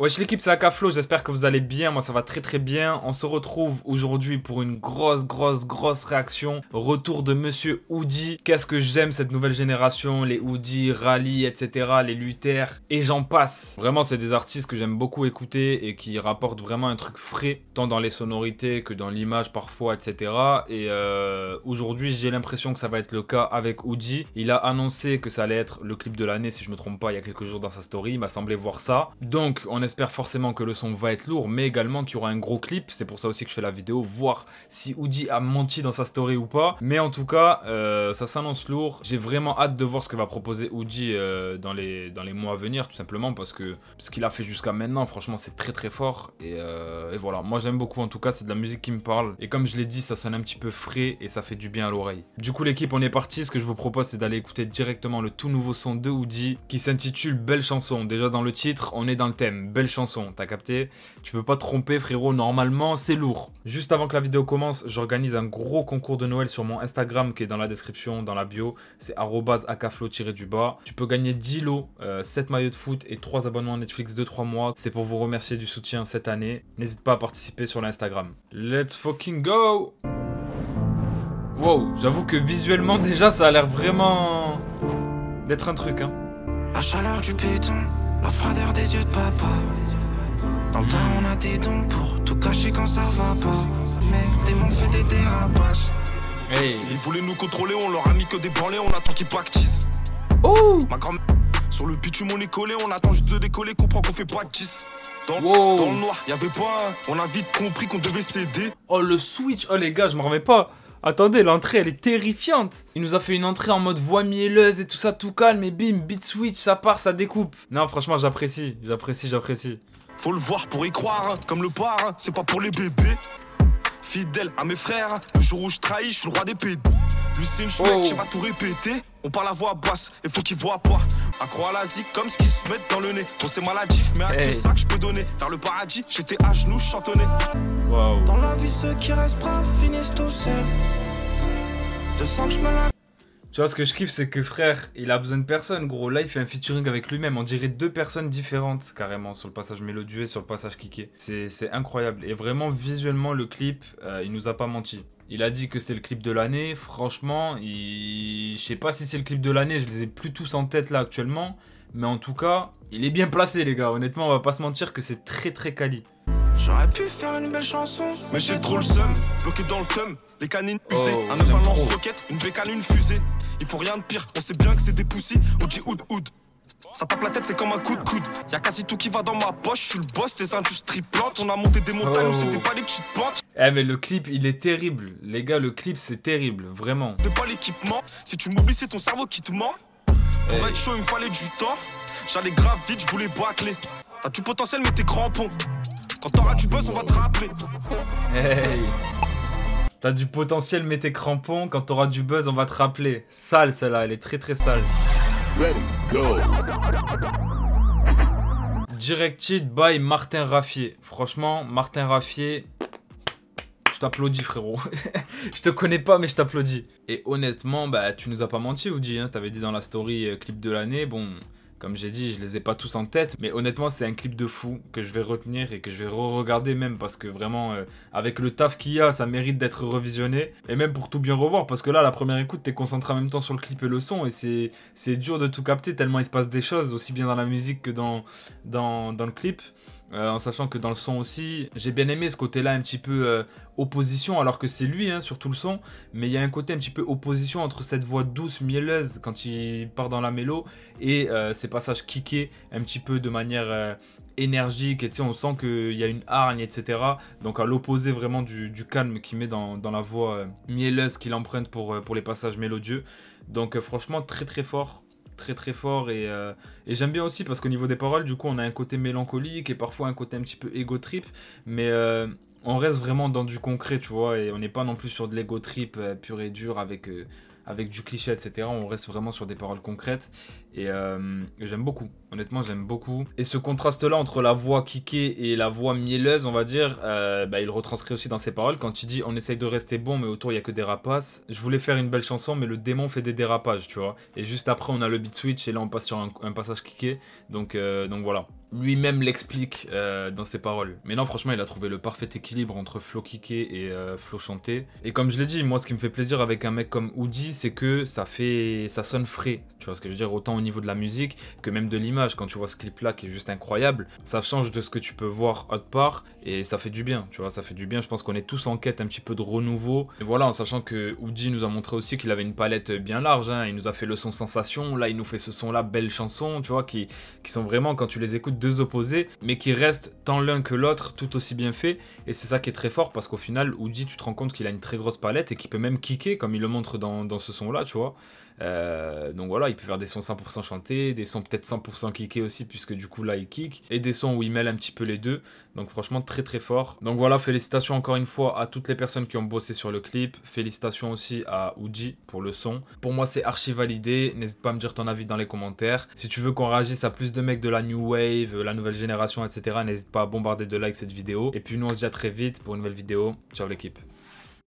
Wesh l'équipe, c'est Akaflo, j'espère que vous allez bien, moi ça va très bien. On se retrouve aujourd'hui pour une grosse réaction. Retour de Monsieur Hoodie. Qu'est-ce que j'aime cette nouvelle génération, les Hoodie, Rally, etc., les Luther, et j'en passe. Vraiment c'est des artistes que j'aime beaucoup écouter et qui rapportent vraiment un truc frais, tant dans les sonorités que dans l'image parfois, etc. Et aujourd'hui j'ai l'impression que ça va être le cas avec Hoodie. Il a annoncé que ça allait être le clip de l'année si je me trompe pas il y a quelques jours dans sa story, il m'a semblé voir ça. Donc on espère forcément que le son va être lourd, mais également qu'il y aura un gros clip. C'est pour ça aussi que je fais la vidéo, voir si Hoodie a menti dans sa story ou pas. Mais en tout cas, ça s'annonce lourd. J'ai vraiment hâte de voir ce que va proposer Hoodie dans les mois à venir, tout simplement parce que ce qu'il a fait jusqu'à maintenant, franchement, c'est très fort. Et voilà, moi j'aime beaucoup en tout cas, c'est de la musique qui me parle. Et comme je l'ai dit, ça sonne un petit peu frais et ça fait du bien à l'oreille. Du coup l'équipe, on est parti. Ce que je vous propose, c'est d'aller écouter directement le tout nouveau son de Hoodie qui s'intitule Belle Chanson. Déjà dans le titre, on est dans le thème. Belle chanson, t'as capté? Tu peux pas te tromper frérot, normalement c'est lourd. Juste avant que la vidéo commence, j'organise un gros concours de Noël sur mon Instagram qui est dans la description, dans la bio. C'est @akaflo_. Tu peux gagner 10 lots, 7 maillots de foot et 3 abonnements Netflix de 3 mois. C'est pour vous remercier du soutien cette année. N'hésite pas à participer sur l'Instagram. Let's fucking go! Wow, j'avoue que visuellement déjà ça a l'air vraiment d'être un truc hein. La chaleur du béton, la froideur des yeux de papa. Dans le temps on a des dons pour tout cacher quand ça va pas. Mais le démon fait des dérapages. Hey. Ils voulaient nous contrôler, on leur a mis que des branlés, on attend qu'ils pactisent. Oh. Ma grand-mère, sur le bitume on est collé, on attend juste de décoller, comprend qu'on fait pas de 10. Dans le noir, y'avait pas un, on a vite compris qu'on devait céder. Oh le switch, oh les gars, je m'en remets pas. Attendez, l'entrée elle est terrifiante. Il nous a fait une entrée en mode voix mielleuse et tout ça, tout calme, et bim, beat switch, ça part, ça découpe. Non, franchement, j'apprécie. Faut le voir pour y croire, hein. Comme le parrain, c'est pas pour les bébés. Fidèle à mes frères, le jour où je trahis, je suis le roi des pédés. Lui c'est une chouette, je vais tout répéter. On parle à voix basse, et faut qu'il voit pas. Accro à la zik comme ce qui se met dans le nez. Bon c'est maladif, mais à tout ça que je peux donner. Vers le paradis, j'étais à genoux, je chantonnais. Wow. Dans la vie, ceux qui restent braves finissent tout seuls. De sang que je me la... Tu vois, ce que je kiffe, c'est que frère, il a besoin de personne, gros. Là, il fait un featuring avec lui-même. On dirait deux personnes différentes, carrément, sur le passage mélodieux et sur le passage kické. C'est incroyable. Et vraiment, visuellement, le clip, il nous a pas menti. Il a dit que c'était le clip de l'année. Franchement, je sais pas si c'est le clip de l'année. Je les ai plus tous en tête, là, actuellement. Mais en tout cas, il est bien placé, les gars. Honnêtement, on va pas se mentir que c'est très quali. J'aurais pu faire une belle chanson, mais j'ai trop le seum, bloqué dans le thème, les canines usées, un œuf, un lance-roquette, une bécane, une fusée. Il faut rien de pire, on sait bien que c'est des poussis, Oji Hood. Ça tape la tête, c'est comme un coup de coude. Y'a quasi tout qui va dans ma poche, je suis le boss, tes industries plantes. On a monté des montagnes, c'était pas les petites pentes. Eh mais le clip, il est terrible. Les gars, le clip, c'est terrible, vraiment. T'es pas l'équipement, si tu m'oublies, c'est ton cerveau qui te ment. Pour être chaud, il me fallait du temps. J'allais grave vite, je voulais bâcler. T'as du potentiel, mais t'es crampon. Quand t'auras du buzz, on va te rappeler. Hey. T'as du potentiel, mais t'es crampon. Quand t'auras du buzz, on va te rappeler. Sale, celle-là, elle est très sale. Let go. Directed by Martin Raffier. Franchement, Martin Raffier, je t'applaudis, frérot. Je te connais pas, mais je t'applaudis. Et honnêtement, bah, tu nous as pas menti, Hoodie. Hein. T'avais dit dans la story clip de l'année. Bon, comme j'ai dit, je les ai pas tous en tête. Mais honnêtement, c'est un clip de fou que je vais retenir et que je vais re-regarder même. Parce que vraiment, avec le taf qu'il y a, ça mérite d'être revisionné. Et même pour tout bien revoir. Parce que là, la première écoute, t'es concentré en même temps sur le clip et le son. Et c'est dur de tout capter tellement il se passe des choses. Aussi bien dans la musique que dans le clip. En sachant que dans le son aussi, j'ai bien aimé ce côté-là un petit peu opposition, alors que c'est lui, hein, sur tout le son, mais il y a un côté un petit peu opposition entre cette voix douce, mielleuse, quand il part dans la mélo, et ces passages kickés, un petit peu de manière énergique, et tu sais, on sent qu'il y a une hargne, etc. Donc à l'opposé vraiment du calme qu'il met dans la voix mielleuse qu'il emprunte pour les passages mélodieux. Donc franchement, très fort. Très fort et j'aime bien aussi parce qu'au niveau des paroles du coup on a un côté mélancolique et parfois un côté un petit peu ego trip, mais on reste vraiment dans du concret, tu vois, et on n'est pas non plus sur de l'ego trip pur et dur avec du cliché, etc. On reste vraiment sur des paroles concrètes et j'aime beaucoup. Honnêtement, j'aime beaucoup. Et ce contraste-là entre la voix kickée et la voix mielleuse, on va dire, il retranscrit aussi dans ses paroles quand il dit on essaye de rester bon, mais autour il y a que des rapaces. Je voulais faire une belle chanson, mais le démon fait des dérapages, tu vois. Et juste après, on a le beat switch et là on passe sur un passage kické. Donc voilà. Lui-même l'explique dans ses paroles. Mais non, franchement, il a trouvé le parfait équilibre entre flow kické et flow chanté. Et comme je l'ai dit, moi, ce qui me fait plaisir avec un mec comme Woody, c'est que ça sonne frais. Tu vois ce que je veux dire? Autant au niveau de la musique que même de l'image. Quand tu vois ce clip-là qui est juste incroyable, ça change de ce que tu peux voir autre part et ça fait du bien. Tu vois, ça fait du bien. Je pense qu'on est tous en quête un petit peu de renouveau. Et voilà, en sachant que Woody nous a montré aussi qu'il avait une palette bien large. Hein. Il nous a fait le son Sensation. Là, il nous fait ce son-là, belle chanson, tu vois, qui sont vraiment, quand tu les écoutes, deux opposés, mais qui restent tant l'un que l'autre tout aussi bien fait. Et c'est ça qui est très fort parce qu'au final, Woody, tu te rends compte qu'il a une très grosse palette et qu'il peut même kicker comme il le montre dans ce son-là, tu vois. Donc voilà, il peut faire des sons 100% chantés, des sons peut-être 100% kickés aussi, puisque du coup là il kick, et des sons où il mêle un petit peu les deux. Donc franchement très très fort. Donc voilà, félicitations encore une fois à toutes les personnes qui ont bossé sur le clip. Félicitations aussi à Woody pour le son. Pour moi c'est archi validé. N'hésite pas à me dire ton avis dans les commentaires. Si tu veux qu'on réagisse à plus de mecs de la new wave, la nouvelle génération, etc., n'hésite pas à bombarder de likes cette vidéo. Et puis nous on se dit à très vite pour une nouvelle vidéo. Ciao l'équipe.